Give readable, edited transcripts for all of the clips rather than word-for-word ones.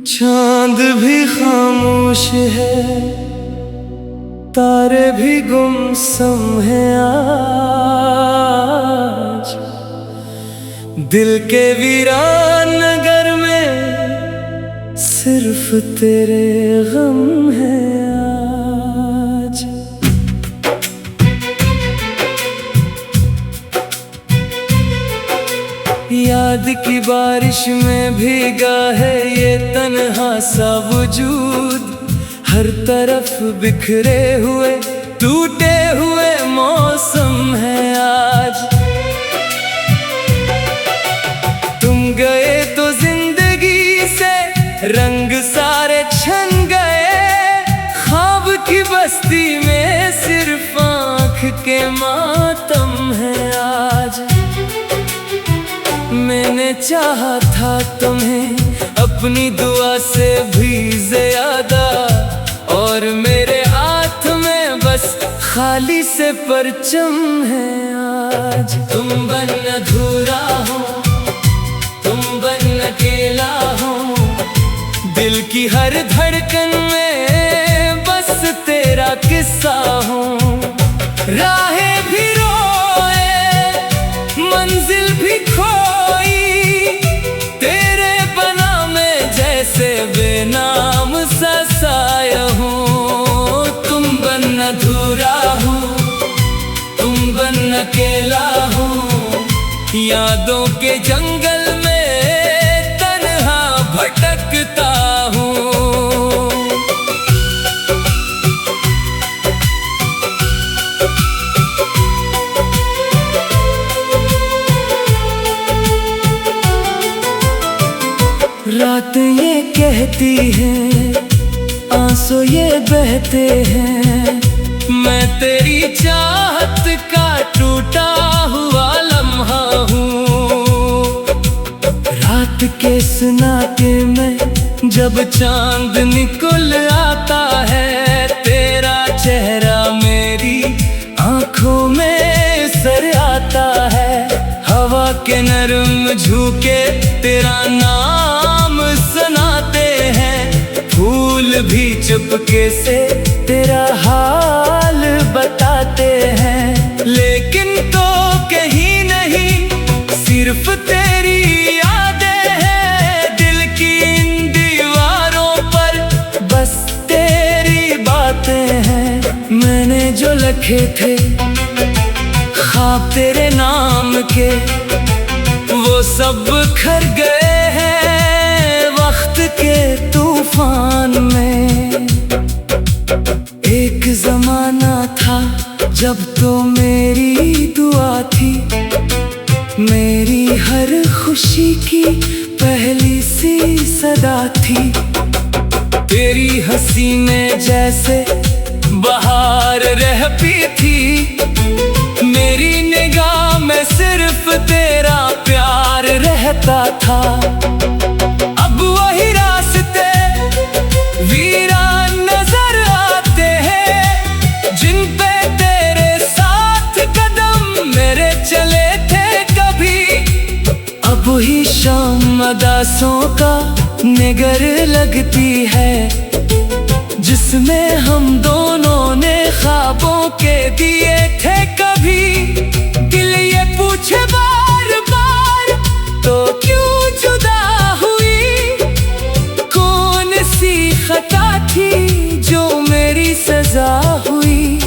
चांद भी खामोश है, तारे भी गुमसुम हैं आज। दिल के वीरान नगर में सिर्फ तेरे गम हैं आज। याद की बारिश में भीगा है ये तन्हा सा वजूद। हर तरफ बिखरे हुए टूटे हुए मौसम है आज। तुम गए तो जिंदगी से रंग सारे छन गए। ख्वाब की बस्ती में सिर्फ आँख के मातम है आज। मैंने चाहा था तुम्हें अपनी दुआ से भी ज्यादा, और मेरे हाथ में बस खाली से परचम है आज। तुम बन अधूरा हो, तुम बन अकेला हो, दिल की हर धड़कन में बस तेरा किस्सा हो। राहें भी रोए, मंजिल भी खोई, तेरे बना मैं जैसे बेनाम सा साया हूँ। तुम बन अधूरा हो, तुम बन अकेला हो, यादों के जंगल में तन्हा भटकता हूँ। रात ये कहती है, आंसू ये बहते हैं, मैं तेरी चाहत का टूटा हुआ लम्हा हूँ। रात के सन्नाटे में जब चांद निकल आता है, तेरा चेहरा मेरी आंखों में सर आता है। हवा के नरम झोंके तेरा नाम सुनाते हैं, फूल भी चुपके से तेरा हाल बताते हैं। लेकिन तो कहीं नहीं, सिर्फ तेरी यादें हैं दिल की इन दीवारों पर, बस तेरी बातें हैं। मैंने जो लिखे थे ख्वाब तेरे नाम के, वो सब बिखर गए हैं वक्त के तूफान में। एक जमाना था जब तो मेरी दुआ थी, मेरी हर खुशी की पहली सी सदा थी। तेरी हंसी में जैसे बहार रहती थी, मेरी निगाह में सिर्फ तेरा प्यार रहता था। अब वही रास्ते वीरान नजर आते हैं, जिन पे तेरे साथ कदम मेरे चले थे कभी। अब ही शाम अदासों का निगर लगती है, जिसमें हम दोनों ने ख्वाबों के दिए थे कभी। दिल ये पूछे बार बार, तो क्यों जुदा हुई? कौन सी खता थी जो मेरी सजा हुई?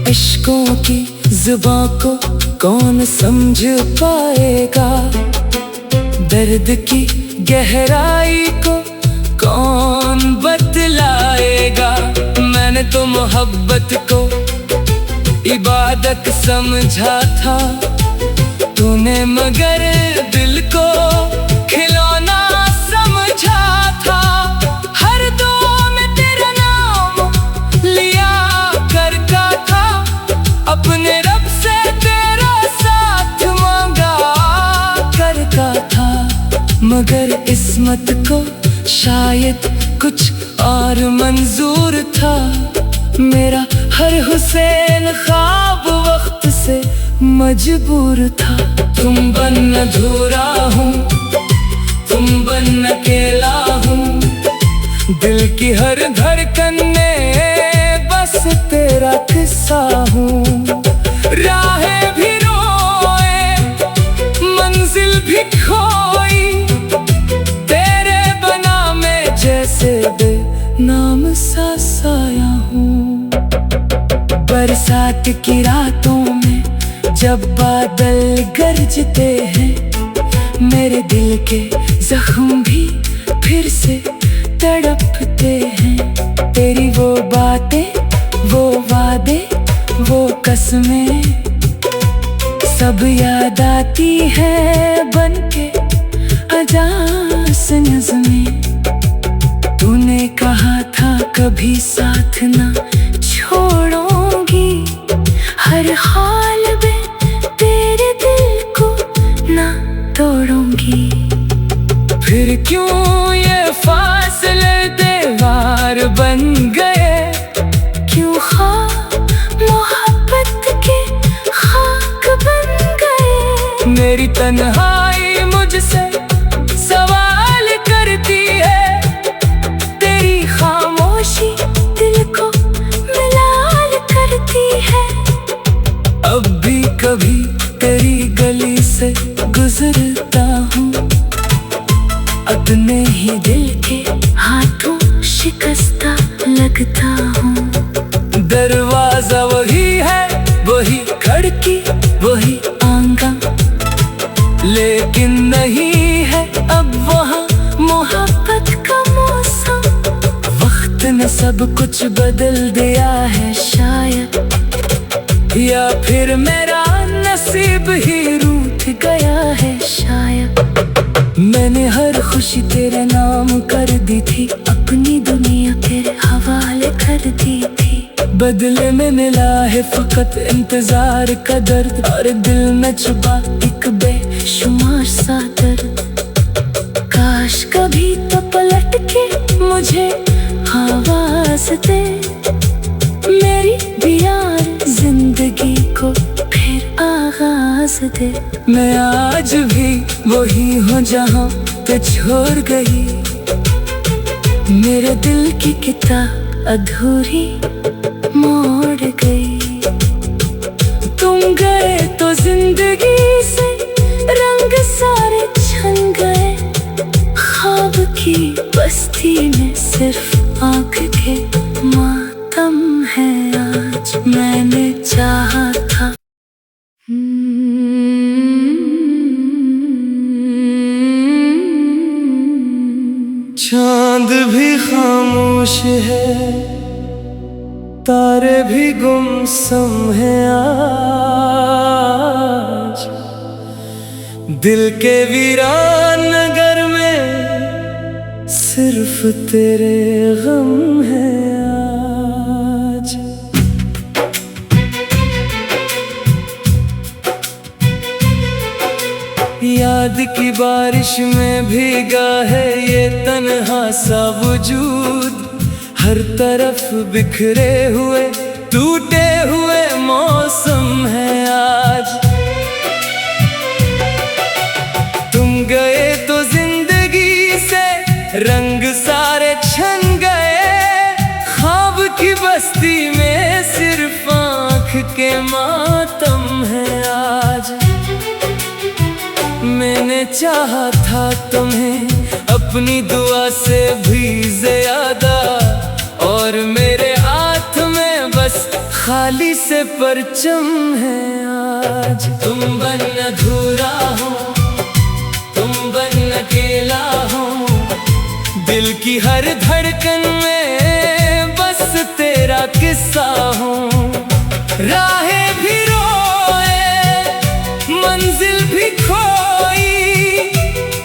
इश्कों की जुबां को कौन समझ पाएगा, दर्द की गहराई को कौन बतलाएगा। मैंने तो मोहब्बत को इबादत समझा था, तूने मगर दिल को खिलौना समझा था। हर दुआ में तेरा नाम लिया करता था, अपने रब से तेरा साथ मांगा करता था। मगर इस्मत को शायद कुछ और मंजूर था, मेरा हर हुसैन ख्वाब वक्त से मजबूर था। तुम बन अधूरा हूँ, तुम बन अकेला हूँ, दिल की हर धड़कन में बस तेरा किस्सा हूँ। राहें भी रोए, मंजिल भी खोई, तेरे बना मैं जैसे बेनाम सा साया हूँ। बरसात की रातों में जब बादल गरजते हैं, मेरे दिल के जख्म भी फिर से तड़पते हैं। तेरी वो बातें, वो वादे, वो कसमें सब याद आती है बनके अजास नज़्में। तूने कहा था कभी साथ ना छोड़ूंगी, हर हाल में तेरे दिल को ना तोड़ूंगी। फिर क्यों ये फासले दीवार बन गए, क्यों मोहब्बत के खाक बन गए। मेरी तन्हाई मुझसे सवाल करती है, तेरी खामोशी दिल को मलाल करती है। अब भी कभी तेरी गली से गुजरता हूँ, अपने ही दिल के हाथों शिकस्ता लगता हूँ। दरवाजा वही है, वही खिड़की, वही आंगन, लेकिन नहीं है अब वहाँ मोहब्बत का मौसम। वक्त ने सब कुछ बदल दिया है शायद, या फिर मेरा नसीब ही रूठ गया है शायद। मैंने हर खुशी तेरे नाम कर दी थी, अपनी दुनिया तेरे हवाले कर दी थी। बदले में मिला है फकत इंतजार का दर्द, और दिल में छुपा एक बेशुमार सा दर्द। काश कभी तो पलट के मुझे आवाज दे, मेरी भी यार जिंदगी को फिर आगाज दे। मैं आज भी वही हूँ जहाँ ते छोड़ गई, मेरे दिल की किताब अधूरी मोड़ गई। तुम गए तो जिंदगी से रंग सारे छन गए, ख्वाब की बस्ती में सिर्फ आँख के मातम है आज। मैंने चाहा था चांद भी खामोश है, तारे भी गुमसुम हैं आज। दिल के वीरान नगर में सिर्फ तेरे गम हैं आज। याद की बारिश में भीगा है ये तन्हा सा वजूद, हर तरफ बिखरे हुए टूटे हुए मौसम है आज। तुम गए तो जिंदगी से रंग सारे छन गए, ख्वाब की बस्ती में सिर्फ आँख के मातम है आज। मैंने चाहा था तुम्हें अपनी दुआ से भी ज्यादा, और मेरे हाथ में बस खाली से परचम है आज। तुम बन अधूरा हो, तुम बन अकेला हो, दिल की हर धड़कन में बस तेरा किस्सा हूँ। राहें भी रोए, मंजिल भी खोई,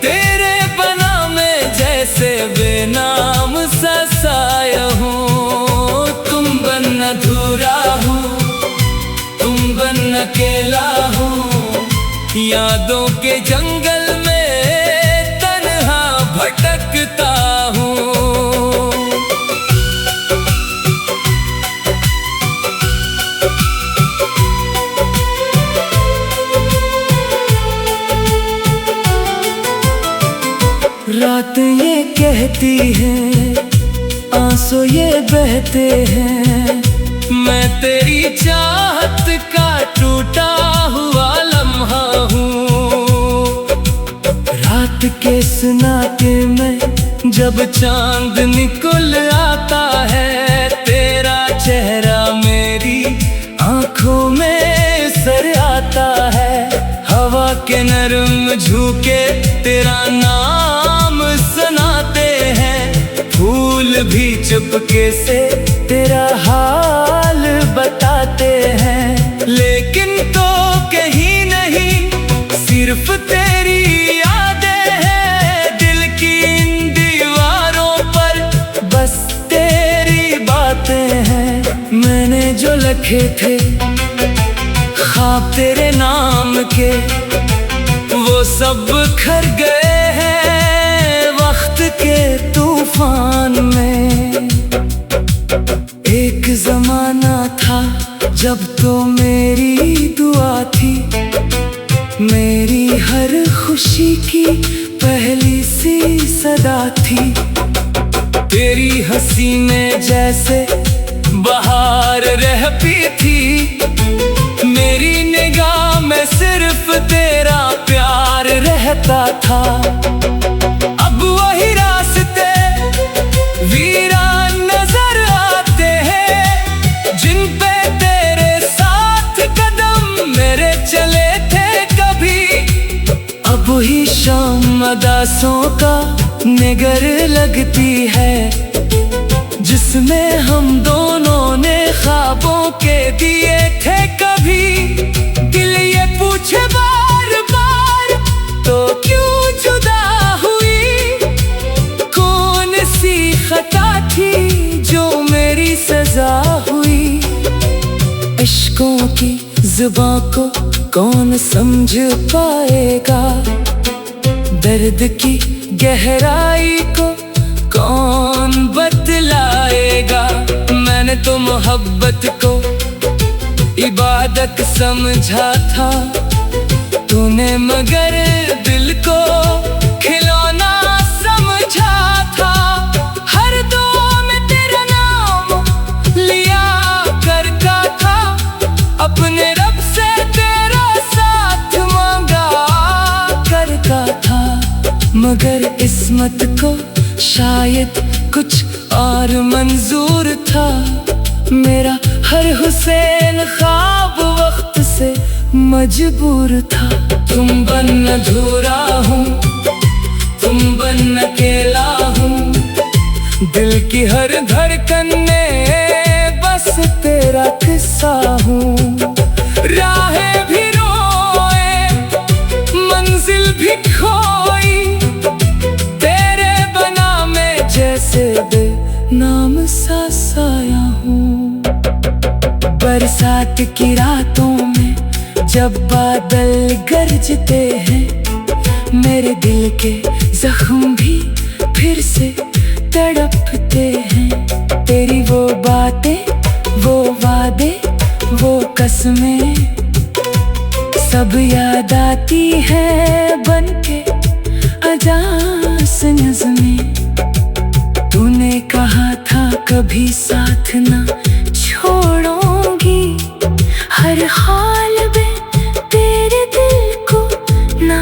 तेरे बना मैं जैसे बेनाम सा साया हूँ। तुम बन अधूरा हो, तुम बन अकेला हो, यादों के जंगल में तन्हा भटकता हूँ। रात ये कहती है, आंसू ये बहते हैं, मैं तेरी चाहत का टूटा हुआ लम्हा हूँ। रात के सन्नाटे में जब चांद निकल आता है, तेरा चेहरा मेरी आंखों में सर आता है। हवा के नरम झोंके तेरा नाम सुनाते हैं, फूल भी चुपके से तेरा हाल बताते हैं। लेकिन तो कहीं नहीं, सिर्फ तेरी यादें हैं दिल की इन दीवारों पर, बस तेरी बातें हैं। मैंने जो लिखे थे ख्वाब तेरे नाम के, वो सब खर गए हैं वक्त के तूफान में। एक जमाना था जब तो मेरी दुआ थी, मेरी हर खुशी की पहली सी सदा थी। तेरी हंसी में जैसे बहार रहती थी, मेरी निगाह में सिर्फ तेरा प्यार रहता था। अब वही रास्ते वीरान नजर आते हैं, जिन पे तेरे साथ कदम मेरे चले थे कभी। अब ही शाम अदासों का निगर लगती है, जिसमें हम दोनों ने ख्वाबों के दिए थे कभी। दिल ये पूछे बार बार, तो क्यों जुदा हुई, कौन सी खता थी जो मेरी सजा हुई। इश्कों की जुबां को कौन समझ पाएगा, दर्द की गहराई को कौन बतलाएगा। मैंने तो मोहब्बत को इबादत समझा था, तूने मगर दिल को खिलौना समझा था। हर दुआ में तेरा नाम लिया करता था, अपने रब से तेरा साथ मांगा करता था। मगर किस्मत को शायद कुछ और मंजूर था, मेरा हर हुसैन ख्वाब वक्त से मजबूर था। तुम बन अधूरा हूँ, तुम बन अकेला हूँ, दिल की हर धड़कन में बस तेरा किस्सा हूँ। राहें भी रोए, मंजिल भी खोई, तेरे बना मैं जैसे बेनाम सा साया हूँ। बरसात की रातों में जब बादल गरजते हैं, मेरे दिल के जख्म भी फिर से तड़पते हैं। तेरी वो बातें, वो वादे, वो कसमें सब याद आती है बनके अजास नज़्में। तूने कहा था कभी साथ ना छोड़ूंगी, हर हाल में तेरे दिल को ना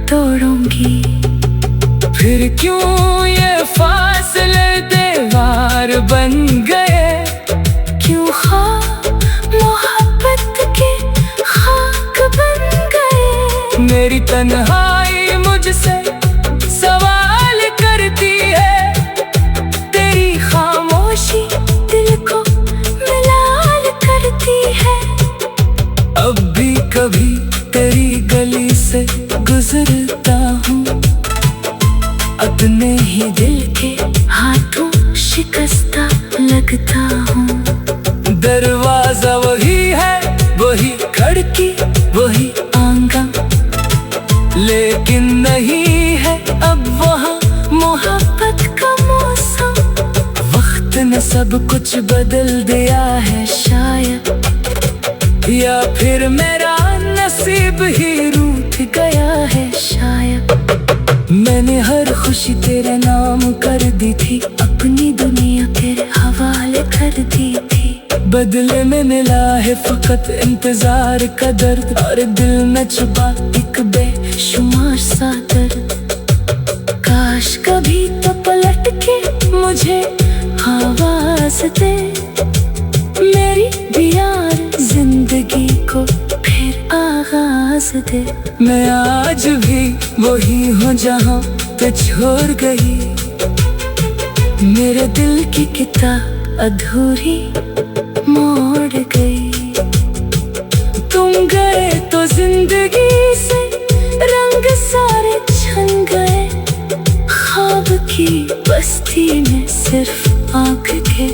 तोड़ूंगी। फिर क्यों ये फासले दीवार बन गए, क्यों मोहब्बत के खाक बन गए। मेरी तन्हाई मुझसे सवाल करती है, तेरी खामोशी दिल को मलाल करती है। अब भी कभी तेरी गली से गुजरता हूँ, अपने ही दिल के हाथों शिकस्ता लगता हूँ। दरवाजा वही है, वही खिड़की, वही आंगन, लेकिन नहीं है अब वहाँ मोहब्बत का मौसम। वक्त ने सब कुछ बदल दिया है शायद, या फिर मेरा नसीब ही रूठ गया है शायद। मैंने हर खुशी खुशी तेरे नाम कर दी थी, अपनी दुनिया तेरे हवाले कर दी थी। बदले में मिला है फकत इंतजार का दर्द, और दिल में छुपा एक बेशुमार सा दर्द। काश कभी तो पलट के मुझे आवाज दे, मेरी भी यार जिंदगी को फिर आगाज दे। मैं आज भी वही हूँ जहाँ पे छोड़ गई, मेरे दिल की किताब अधूरी मोड़ गई। तुम गए तो जिंदगी से रंग सारे छन गए, ख्वाब की बस्ती में सिर्फ आँख के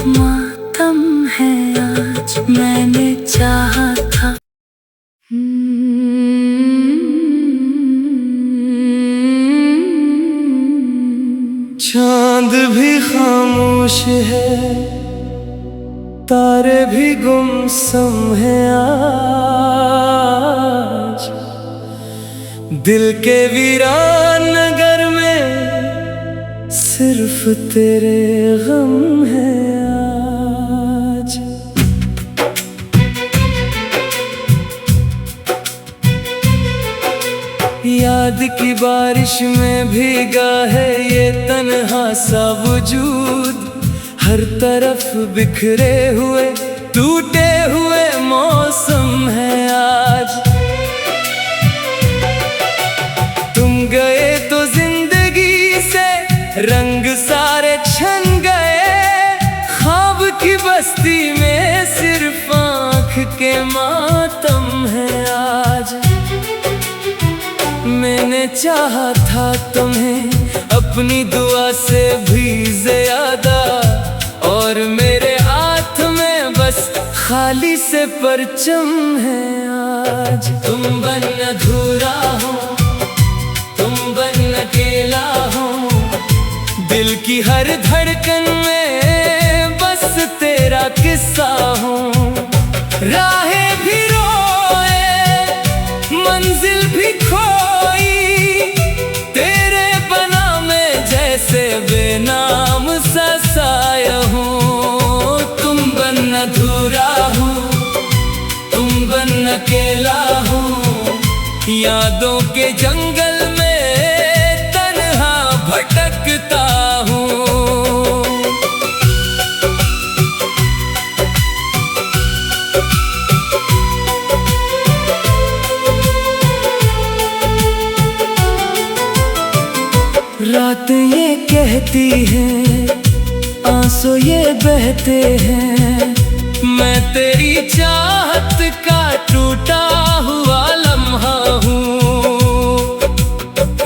मातम है आज। मैंने चाहा था चांद भी खामोश है, तारे भी गुमसुम है आज। दिल के वीरान नगर में सिर्फ तेरे गम है आज। याद की बारिश में भीगा है ये तन्हा सा वजूद, हर तरफ बिखरे हुए टूटे हुए मौसम है आज। तुम गए तो जिंदगी से रंग सारे छन गए, ख्वाब की बस्ती में सिर्फ आँख के मातम है आज। मैंने चाहा था तुम्हें अपनी दुआ से भी ज्यादा, और मेरे हाथ में बस खाली से परचम है आज। तुम बन अधूरा हो, तुम बन अकेला हो, दिल की हर धड़कन में बस तेरा किस्सा हो। राहें भी रोए, मंजिल भी खोई, तेरे बना मैं जैसे बेनाम सा साया हूँ। तुम बन अधूरा हो, तुम बन अकेला हो, यादों के जंगल में तन्हा भटकता हूँ। रात ये कहती है, आंसू ये बहते हैं, मैं तेरी चाहत का टूटा हुआ लम्हा हूँ।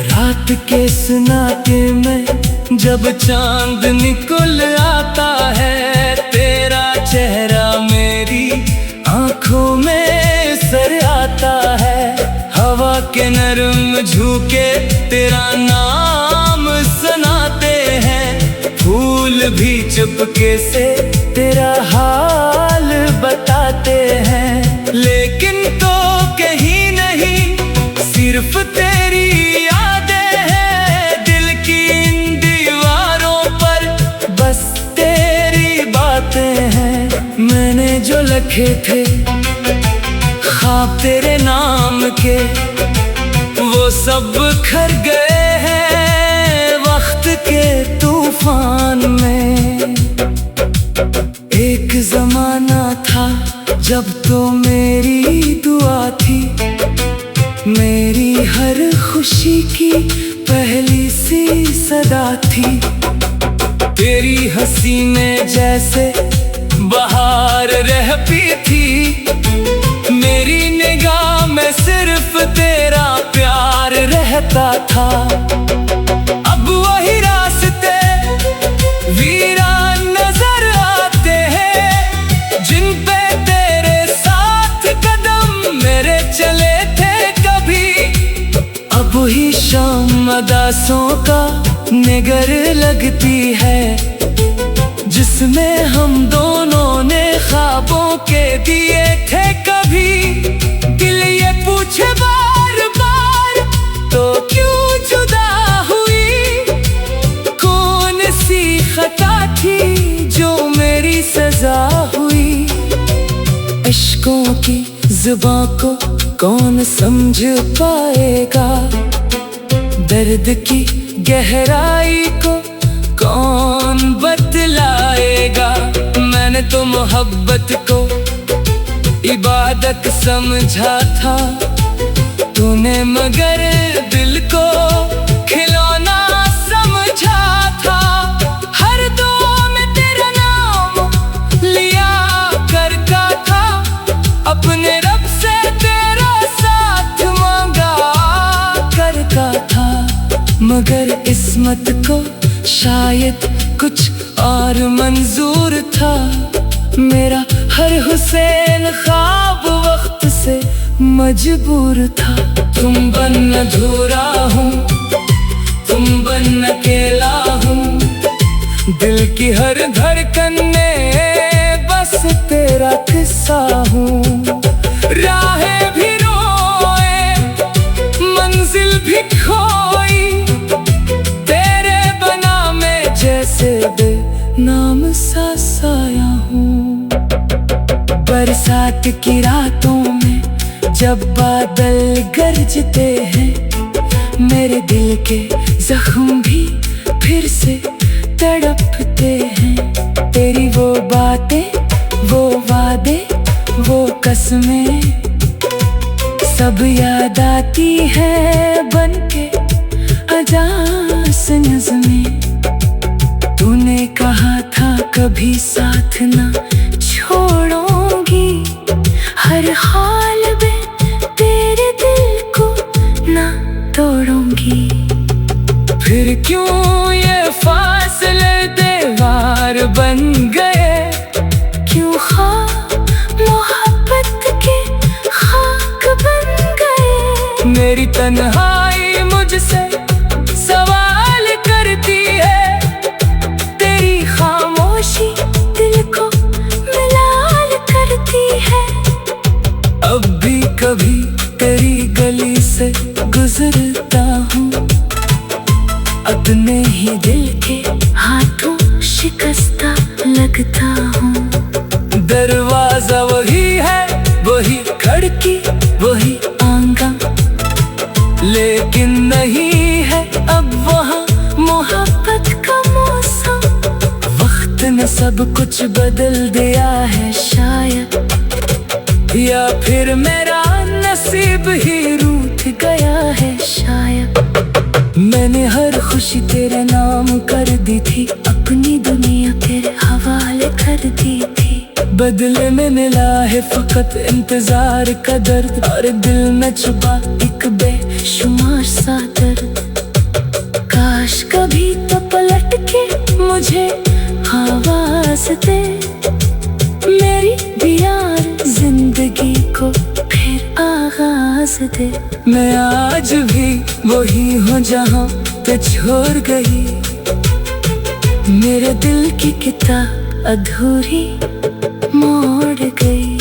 रात के सन्नाटे में जब चांद निकल आता है, तेरा चेहरा मेरी आंखों में सर आता है। हवा के नरम झोंके तेरा नाम सुनाते हैं, फूल भी चुपके से तेरा हाल बताते हैं। लेकिन तो कहीं नहीं, सिर्फ तेरी यादें हैं दिल की इन दीवारों पर, बस तेरी बातें हैं। मैंने जो लिखे थे ख्वाब तेरे नाम के, वो सब खर गए हैं वक्त के तूफान में। एक जमाना था जब तो मेरी दुआ थी, मेरी हर खुशी की पहली सी सदा थी। तेरी हंसी में जैसे बहार रहती थी, मेरी निगाह में सिर्फ तेरा प्यार रहता था। अब वही रास्ते वीरान नजर आते हैं, जिन पे तेरे साथ कदम मेरे चले थे कभी। अब ही शाम अदासों का निगर लगती है, जिसमें हम दोनों ने ख्वाबों के दिए थे कभी। दिल ये पूछे बार बार तो क्यों जुदा हुई, इश्कों की जुबां को कौन समझ पाएगा, दर्द की गहराई को कौन बतलाएगा। मैंने तो मोहब्बत को इबादत समझा था, तूने मगर दिल को खिलौना समझा था। हर दुआ में तेरा नाम लिया करता था, अपने रब से तेरा साथ मांगा करता था। मगर किस्मत को शायद कुछ और मंजूर था, मेरा हर हुसैन ख्वाब वक्त से मजबूर था। तुम बन अधूरा हूँ, तुम बन अकेला हूँ, दिल की हर धड़कन में बस तेरा किस्सा हूँ। राहें भी रोए, मंजिल भी खोई, तेरे बना मैं जैसे बेनाम सा साया हूँ। बरसात की रातों में जब बादल गरजते हैं, मेरे दिल के जख्म भी फिर से तड़पते हैं। तेरी वो बातें, वो वादे, वो कसमें सब याद आती है बनके अजास नज़्में। तूने कहा था कभी साथ ना छोड़ूंगी, हर हाल में तेरे दिल को ना तोड़ूंगी। फिर क्यों ये फासले दीवार बन गए, क्यों मोहब्बत के खाक बन गए। मेरी तन्हाई मुझसे सवाल करती है, तेरी खामोशी दिल को मलाल करती है। अब भी कभी तेरी गली से गुजरता हूँ, अपने ही दिल के हाथों शिकस्ता लगता हूँ। दरवाजा वही है, वही खिड़की, वही आंगन, लेकिन नहीं है अब वहाँ मोहब्बत का मौसम। वक्त ने सब कुछ बदल दिया है शायद, या फिर मेरा नसीब ही रूठ गया है शायद। मैंने हर खुशी तेरे नाम कर दी थी, अपनी दुनिया तेरे हवाले कर दी थी। बदले में मिला है फकत इंतजार का दर्द, और दिल में छुपा एक बेशुमार सा दर्द। काश कभी तो पलट के मुझे आवाज दे, मेरी भी यार जिंदगी को फिर आगाज दे। मैं आज भी वही हूँ जहाँ पे छोड़ गई, मेरे दिल की किताब अधूरी मोड़ गई।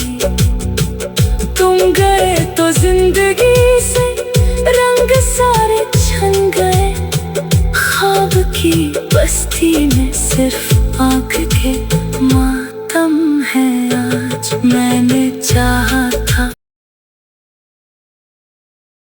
तुम गए तो जिंदगी